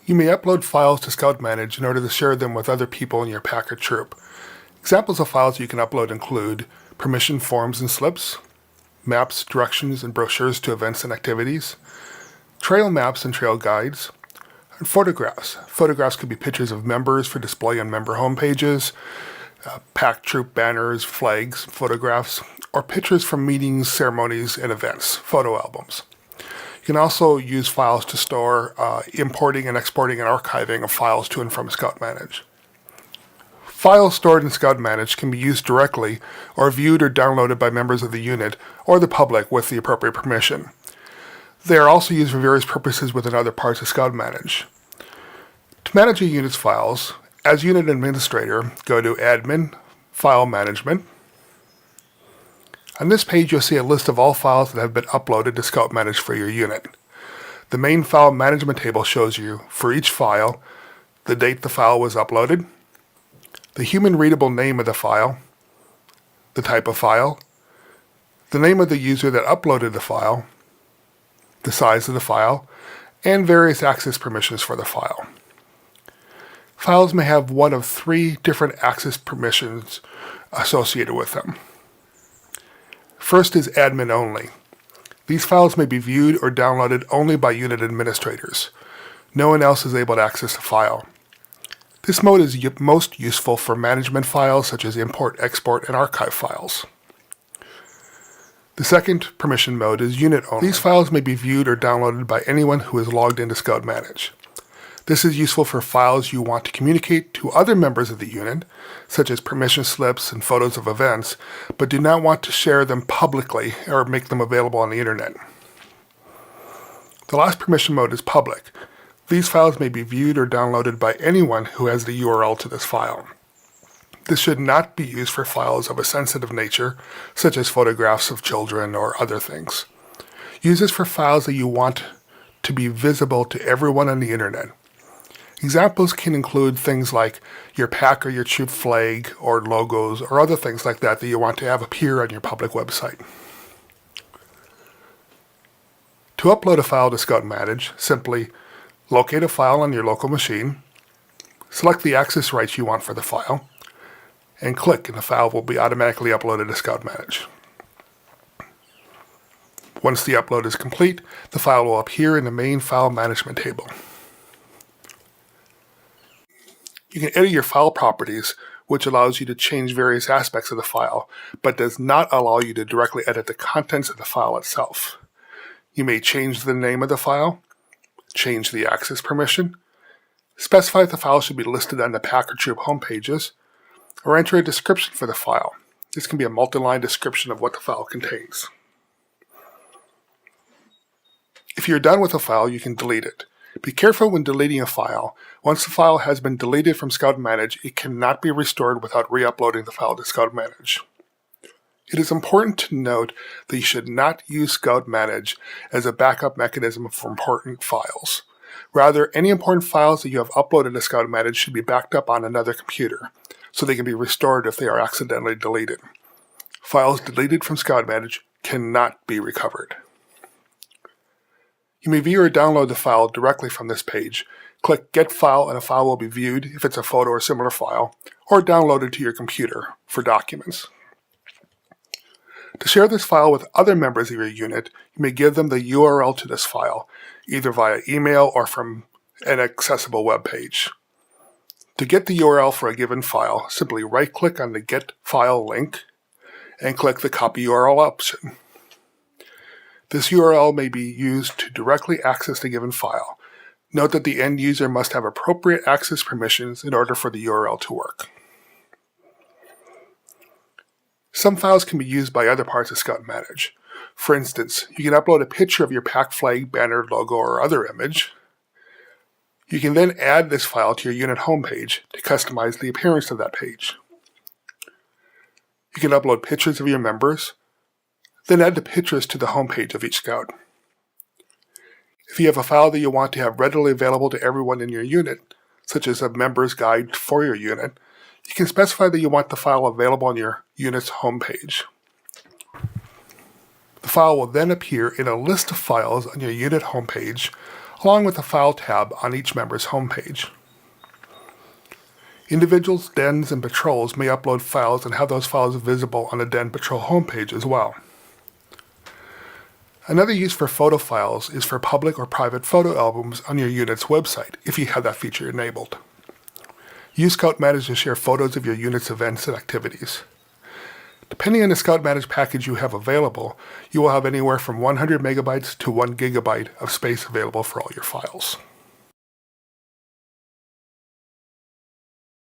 You may upload files to Scout Manage in order to share them with other people in your pack or troop. Examples of files you can upload include permission forms and slips, maps, directions, and brochures to events and activities, trail maps and trail guides, and photographs. Photographs could be pictures of members for display on member homepages, pack troop banners, flags, photographs, or pictures from meetings, ceremonies, and events, photo albums. You can also use files to store importing and exporting and archiving of files to and from Scout Manage. Files stored in Scout Manage can be used directly or viewed or downloaded by members of the unit or the public with the appropriate permission. They are also used for various purposes within other parts of Scout Manage. To manage a unit's files, as Unit Administrator, go to Admin, File Management. On this page, you'll see a list of all files that have been uploaded to Scout Manage for your unit. The main file management table shows you, for each file, the date the file was uploaded, the human-readable name of the file, the type of file, the name of the user that uploaded the file, the size of the file, and various access permissions for the file. Files may have one of 3 different access permissions associated with them. First is admin only. These files may be viewed or downloaded only by unit administrators. No one else is able to access the file. This mode is most useful for management files such as import, export, and archive files. The second permission mode is unit only. These files may be viewed or downloaded by anyone who is logged into Scout Manage. This is useful for files you want to communicate to other members of the unit, such as permission slips and photos of events, but do not want to share them publicly or make them available on the internet. The last permission mode is public. These files may be viewed or downloaded by anyone who has the URL to this file. This should not be used for files of a sensitive nature, such as photographs of children or other things. Use this for files that you want to be visible to everyone on the internet. Examples can include things like your pack or your troop flag or logos or other things like that you want to have appear on your public website. To upload a file to Scout Manage, simply locate a file on your local machine, select the access rights you want for the file, and click, and the file will be automatically uploaded to Scout Manage. Once the upload is complete, the file will appear in the main file management table. You can edit your file properties, which allows you to change various aspects of the file, but does not allow you to directly edit the contents of the file itself. You may change the name of the file, change the access permission, specify if the file should be listed on the pack or troop homepages, or enter a description for the file. This can be a multi-line description of what the file contains. If you're done with a file, you can delete it. Be careful when deleting a file. Once the file has been deleted from Scout Manage, it cannot be restored without re-uploading the file to Scout Manage. It is important to note that you should not use Scout Manage as a backup mechanism for important files. Rather, any important files that you have uploaded to Scout Manage should be backed up on another computer, so they can be restored if they are accidentally deleted. Files deleted from Scout Manage cannot be recovered. You may view or download the file directly from this page. Click Get File and a file will be viewed if it's a photo or similar file, or downloaded to your computer for documents. To share this file with other members of your unit, you may give them the URL to this file, either via email or from an accessible web page. To get the URL for a given file, simply right-click on the Get File link and click the Copy URL option. This URL may be used to directly access the given file. Note that the end user must have appropriate access permissions in order for the URL to work. Some files can be used by other parts of Scout Manage. For instance, you can upload a picture of your pack flag, banner, logo, or other image. You can then add this file to your unit homepage to customize the appearance of that page. You can upload pictures of your members, then add the pictures to the homepage of each Scout. If you have a file that you want to have readily available to everyone in your unit, such as a member's guide for your unit, you can specify that you want the file available on your unit's homepage. The file will then appear in a list of files on your unit homepage, along with a File tab on each member's homepage. Individuals, dens, and patrols may upload files and have those files visible on the Den Patrol homepage as well. Another use for photo files is for public or private photo albums on your unit's website, if you have that feature enabled. Use Scout Manage to share photos of your unit's events and activities. Depending on the Scout Manage package you have available, you will have anywhere from 100 megabytes to 1 gigabyte of space available for all your files.